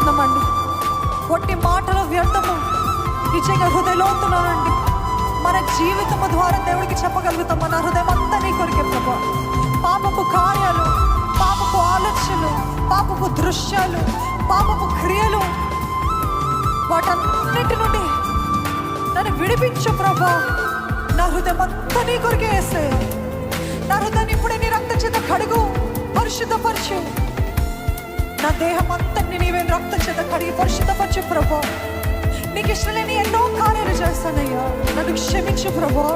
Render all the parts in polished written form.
చెప్పుకుందామండి. ఒట్టి మాటలు వ్యర్థము, నిజంగా హృదయలోతులోనండి మన జీవితము ద్వారా దేవుడికి చెప్పగలుగుతాం, మన హృదయం అంతా నీ కొరికే ప్రభా. పాపపు కార్యాలు, పాపపు ఆలోచనలు, పాపపు దృశ్యాలు, పాపపు క్రియలు, వాటన్నిటి నుండి నన్ను విడిపించు ప్రభా. నా హృదయం అంతా నీ కొరికే వేసే. నా హృదయాన్ని ఇప్పుడే నీ రక్త చేత కడుగు, పరిశుద్ధపరచు. నా దేహం అంతటిని నీవే రక్త చేత కడిగి పరిశుద్ధపరచు ప్రభా. నీకు ఇష్టం లేని ఎన్నో కార్యాలు చేస్తానయ్యా, నన్ను క్షమించు ప్రభా.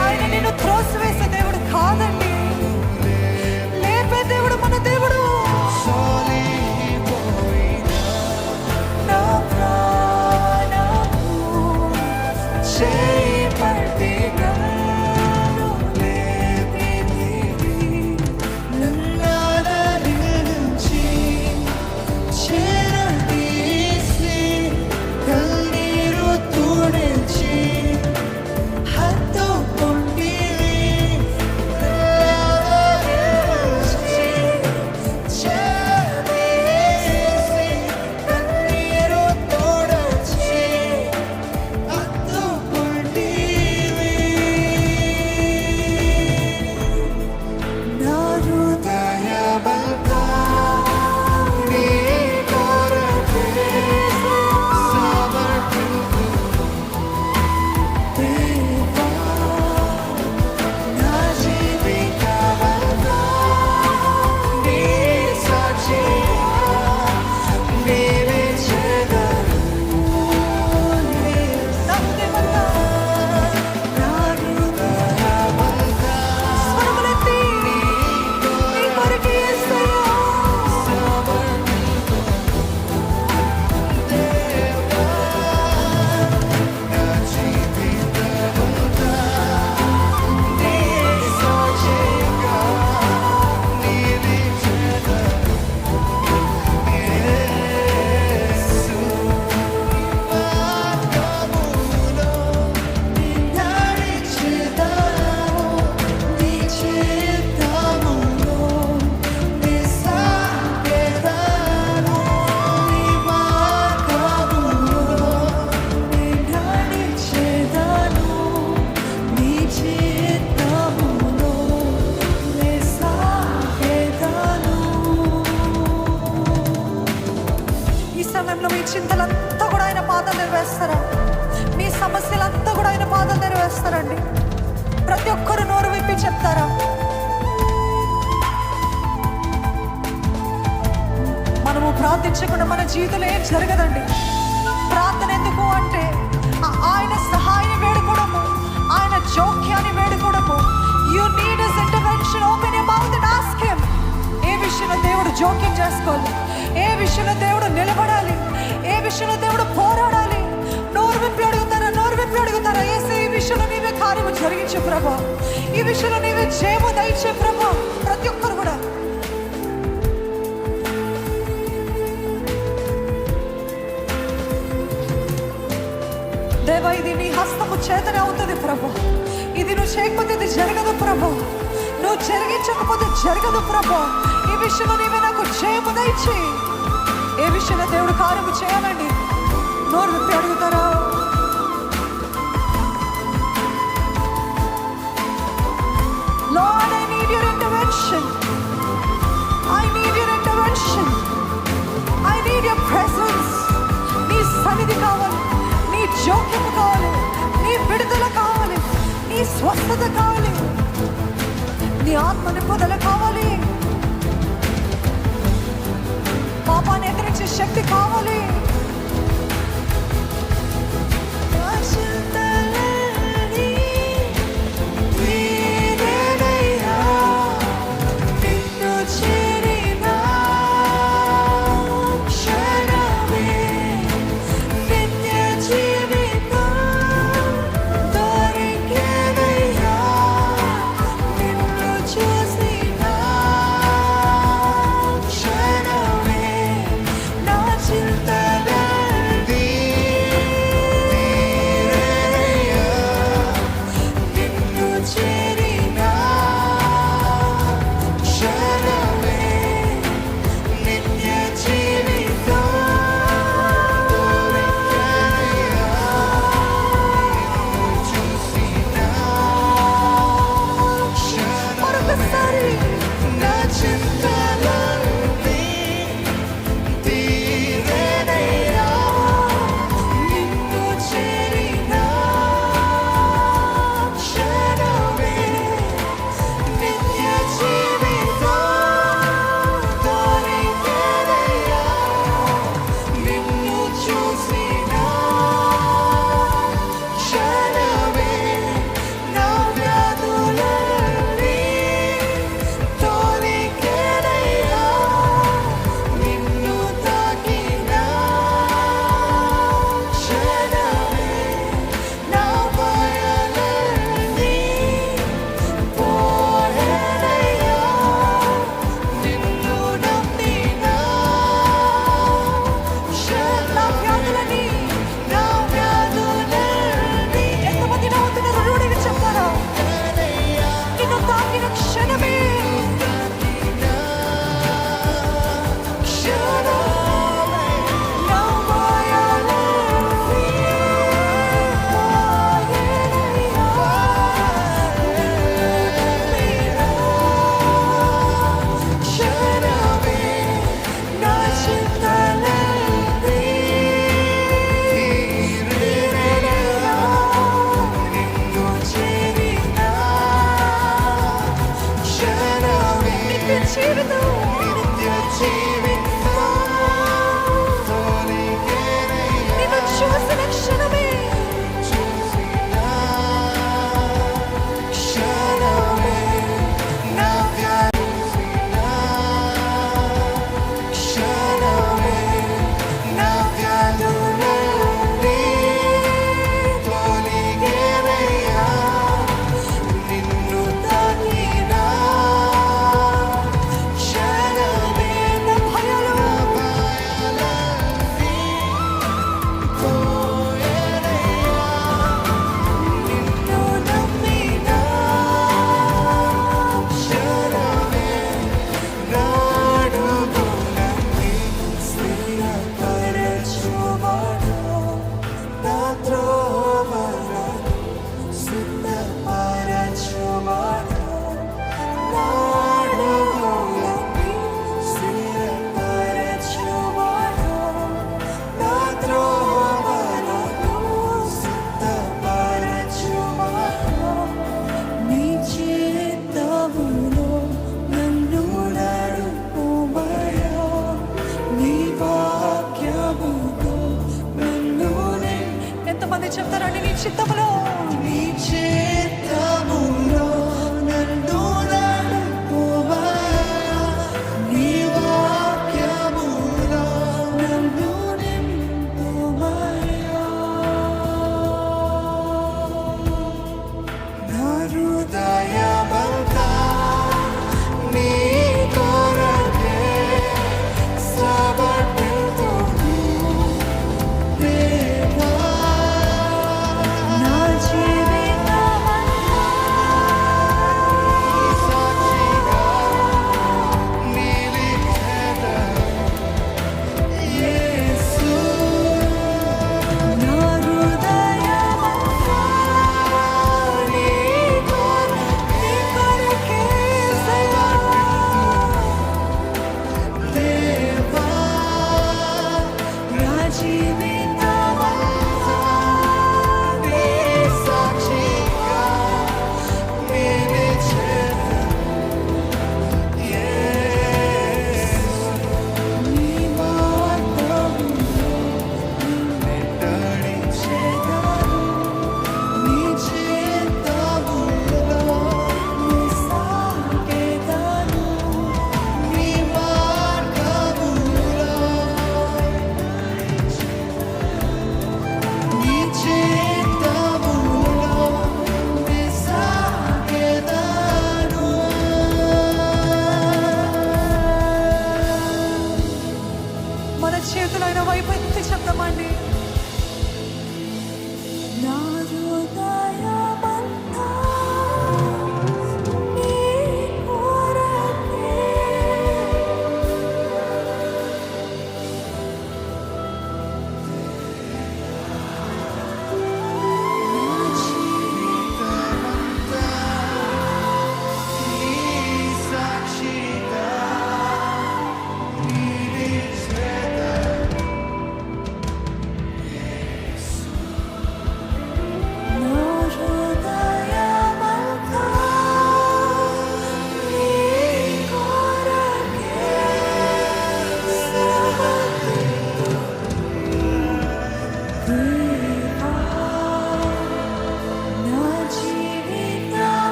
ఆయన నిన్ను త్రోసివేసే దేవుడు కాదండి, లేపే దేవుడు మన దేవుడు. నా ప్రాణము చేపట్టి నన్ను లేపితివి, నన్నాదరించి చేరదీసి కన్నీరు తుడిచి మీ చింతలంతా కూడా ఆయన పాదాలు నెరవేస్తారా? మీ సమస్యలంతా కూడా ఆయన పాదాలు నెరవేస్తారండి. ప్రతి ఒక్కరు నోరు విప్పి చెప్తారా? మనము ప్రార్థించకుండా మన జీవితంలో ఏం జరగదండి. ప్రార్థన ఎందుకు అంటే ఆయన సహాయాన్ని వేడుకోవడము, ఆయన జోక్యాన్ని వేడుకోవడము. You need his intervention. Open your mouth and ask him. ఏ విషయంలో దేవుడు జోక్యం చేసుకోవాలి, ఏ విషయంలో దేవుడు నిలబడాలి, ఏ విషయంలో దేవుడు పోరాడాలి, నోరు విప్పి అడుగుతారా? నోరు విప్పి అడుగుతారా? ఏసే ఈ విషయంలో నీవే కార్యము జరిగించే ప్రభా, ఈ విషయంలో నీవే జయము దయచే ప్రభా. ప్రతి ఒక్కరు కూడా దేవా, ఇది నీ హస్తము చేతనే అవుతుంది ప్రభా. ఇది నువ్వు చేయకపోతే ఇది జరగదు ప్రభా. నువ్వు జరిగించకపోతే జరగదు ప్రభా. ఈ విషయంలో నీవే నాకు జయము దయచి. ఏ విషయంలో దేవుడు కార్యము చేయాలండి? నోరు విప్పి అడుగుతారా? Lord, I need your intervention. I need your intervention. I need your presence. నీ సన్నిధి కావాలి, నీ జోక్యం కావాలి, నీ విడుదల కావాలి, నీ స్వస్థత కావాలి, నీ ఆత్మ నింపుదల కావాలి, పాపాన్ని ఎదిరించే శక్తి కావాలి. చిత్తములో